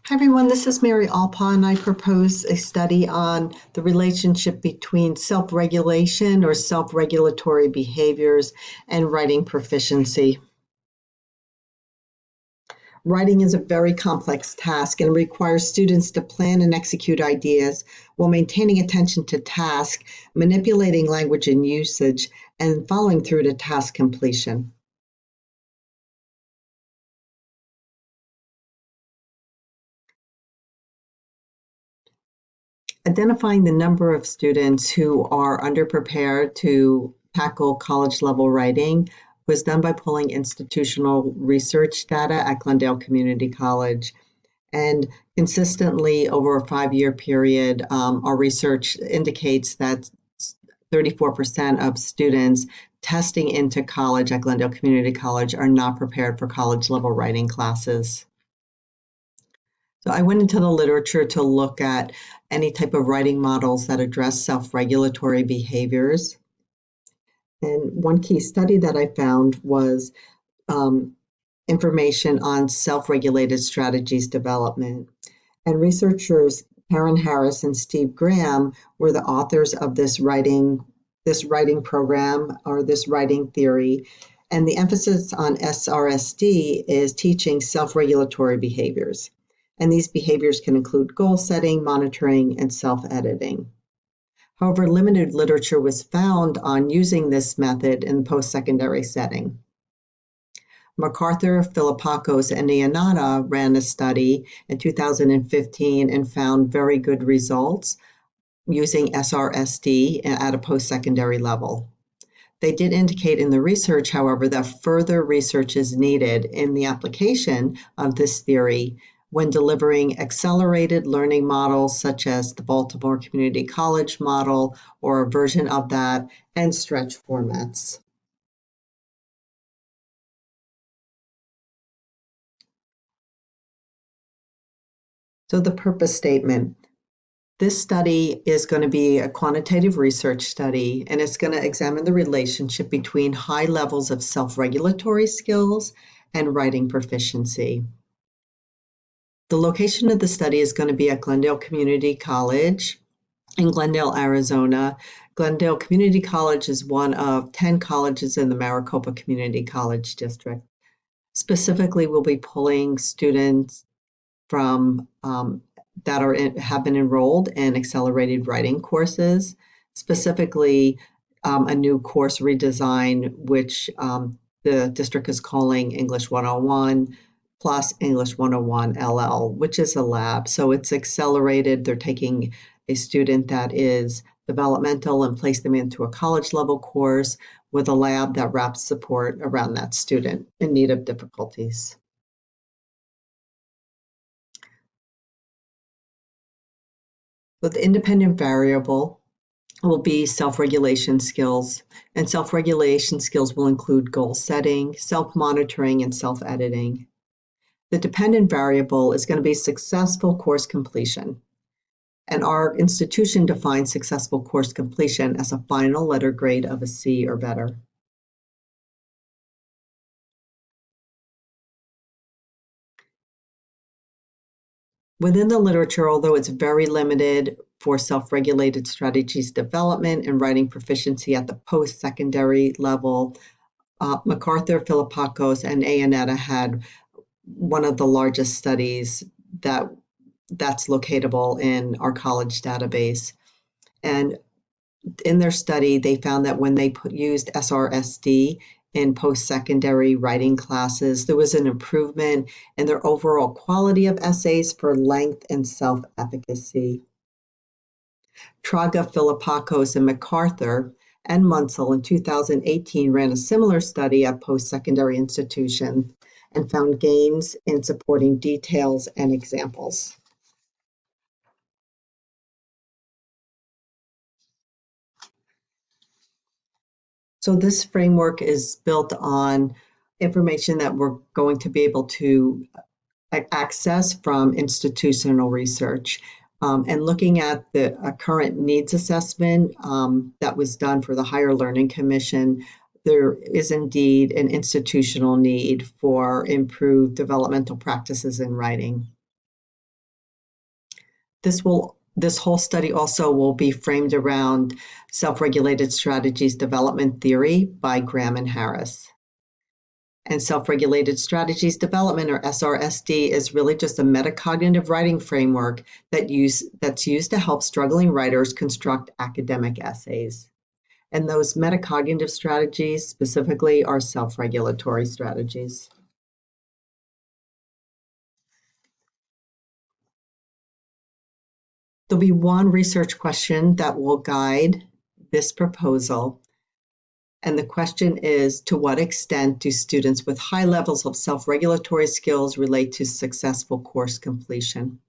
Hi everyone, this is Mary Alpa, and I propose a study on the relationship between self-regulation or self-regulatory behaviors and writing proficiency. Writing is a very complex task and requires students to plan and execute ideas while maintaining attention to task, manipulating language and usage, and following through to task completion. Identifying the number of students who are underprepared to tackle college level writing was done by pulling institutional research data at Glendale Community College. And consistently over a 5-year period, our research indicates that 34% of students testing into college at Glendale Community College are not prepared for college level writing classes. So I went into the literature to look at any type of writing models that address self-regulatory behaviors. And one key study that I found was information on self-regulated strategies development. And researchers Karen Harris and Steve Graham were the authors of this writing program or this writing theory. And the emphasis on SRSD is teaching self-regulatory behaviors. And these behaviors can include goal setting, monitoring, and self-editing. However, limited literature was found on using this method in post-secondary setting. MacArthur, Philippakos, and Iannata ran a study in 2015 and found very good results using SRSD at a post-secondary level. They did indicate in the research, however, that further research is needed in the application of this theory when delivering accelerated learning models such as the Baltimore Community College model or a version of that, and stretch formats. So the purpose statement. This study is going to be a quantitative research study, and it's going to examine the relationship between high levels of self-regulatory skills and writing proficiency. The location of the study is going to be at Glendale Community College in Glendale, Arizona. Glendale Community College is one of 10 colleges in the Maricopa Community College District. Specifically, we'll be pulling students from that have been enrolled in accelerated writing courses, specifically a new course redesign, which the district is calling English 101 plus English 101 LL, which is a lab. So it's accelerated. They're taking a student that is developmental and place them into a college level course with a lab that wraps support around that student in need of difficulties. So the independent variable will be self-regulation skills, and self-regulation skills will include goal setting, self-monitoring, and self-editing. The dependent variable is going to be successful course completion, and our institution defines successful course completion as a final letter grade of a C or better. Within the literature, although it's very limited for self-regulated strategies development and writing proficiency at the post-secondary level, MacArthur, Philippakos, and Iannata had one of the largest studies that's locatable in our college database. And in their study, they found that when they used SRSD in post-secondary writing classes, there was an improvement in their overall quality of essays for length and self-efficacy. Traga, Philippakos, and MacArthur and Munsell in 2018 ran a similar study at post-secondary institutions and found gains in supporting details and examples. So this framework is built on information that we're going to be able to access from institutional research. And looking at the current needs assessment that was done for the Higher Learning Commission, there is indeed an institutional need for improved developmental practices in writing. This whole study also will be framed around self-regulated strategies development theory by Graham and Harris. And self-regulated strategies development, or SRSD, is really just a metacognitive writing framework that's used to help struggling writers construct academic essays. And those metacognitive strategies specifically are self-regulatory strategies. There'll be one research question that will guide this proposal. And the question is, to what extent do students with high levels of self-regulatory skills relate to successful course completion?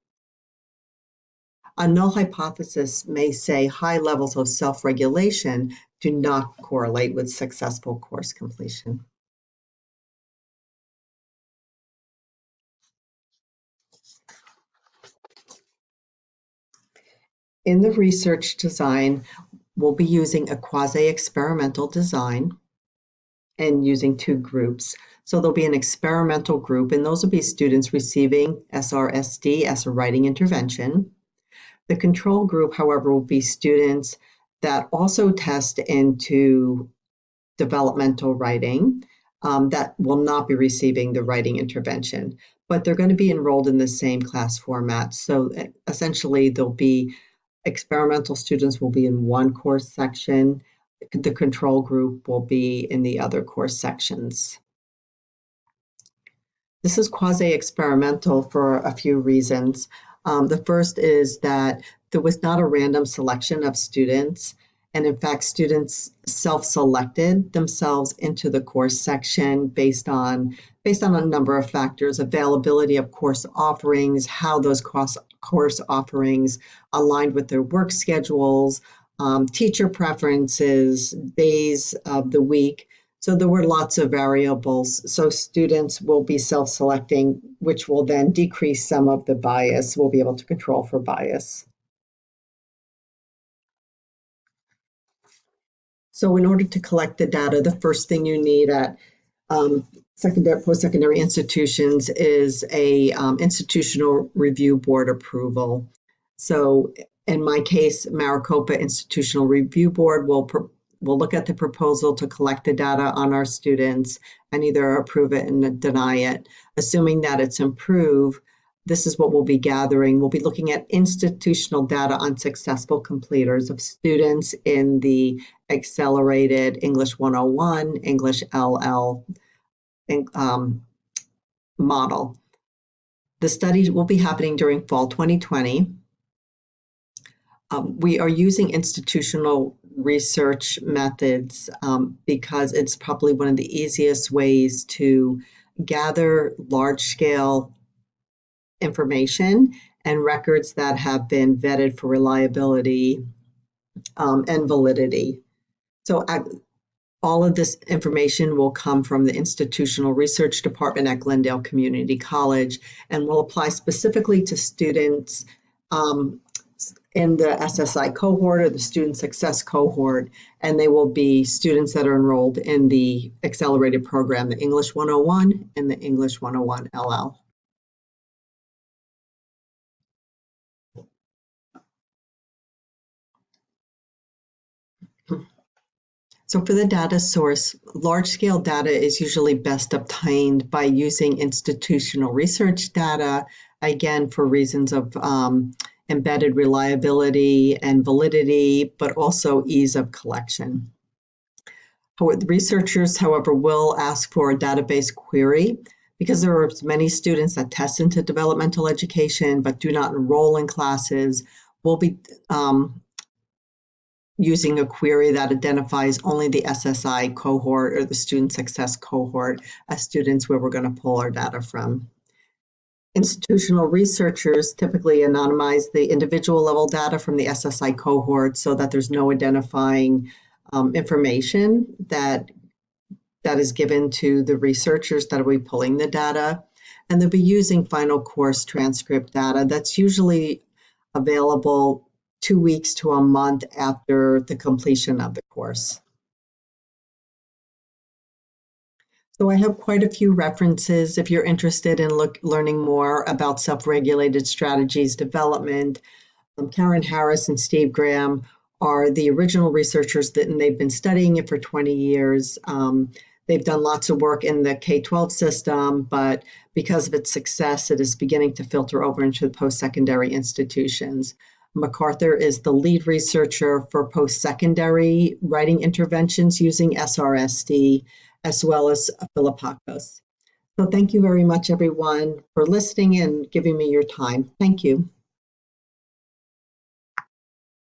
A null hypothesis may say high levels of self-regulation do not correlate with successful course completion. In the research design, we'll be using a quasi-experimental design and using two groups. So there'll be an experimental group, and those will be students receiving SRSD as a writing intervention. The control group, however, will be students that also test into developmental writing that will not be receiving the writing intervention, but they're going to be enrolled in the same class format. So essentially, there'll be experimental students will be in one course section. The control group will be in the other course sections. This is quasi-experimental for a few reasons. The first is that there was not a random selection of students, and in fact, students self-selected themselves into the course section based on a number of factors: availability of course offerings, how those course offerings aligned with their work schedules, teacher preferences, days of the week. So there were lots of variables. So students will be self-selecting, which will then decrease some of the bias. We'll be able to control for bias. So in order to collect the data, the first thing you need at post-secondary institutions is a institutional review board approval. So in my case, Maricopa Institutional Review Board will look at the proposal to collect the data on our students and either approve it and deny it. Assuming that it's approved, this is what we'll be gathering. We'll be looking at institutional data on successful completers of students in the accelerated English 101, English LL model. The study will be happening during fall 2020. We are using institutional research methods because it's probably one of the easiest ways to gather large-scale information and records that have been vetted for reliability and validity. So all of this information will come from the Institutional Research Department at Glendale Community College and will apply specifically to students in the SSI cohort or the Student Success cohort, and they will be students that are enrolled in the accelerated program, the English 101 and the English 101 LL. So for the data source, large-scale data is usually best obtained by using institutional research data, again, for reasons of embedded reliability and validity, but also ease of collection. Researchers, however, will ask for a database query because there are many students that test into developmental education but do not enroll in classes. We'll be using a query that identifies only the SSI cohort or the Student Success cohort as students where we're going to pull our data from. Institutional researchers typically anonymize the individual level data from the SSI cohort so that there's no identifying information that is given to the researchers that will be pulling the data. And they'll be using final course transcript data that's usually available 2 weeks to a month after the completion of the course. So I have quite a few references if you're interested in learning more about self-regulated strategies development. Karen Harris and Steve Graham are the original researchers and they've been studying it for 20 years. They've done lots of work in the K-12 system, but because of its success, it is beginning to filter over into the post-secondary institutions. MacArthur is the lead researcher for post-secondary writing interventions using SRSD, as well as Philippakos. So thank you very much, everyone, for listening and giving me your time. Thank you.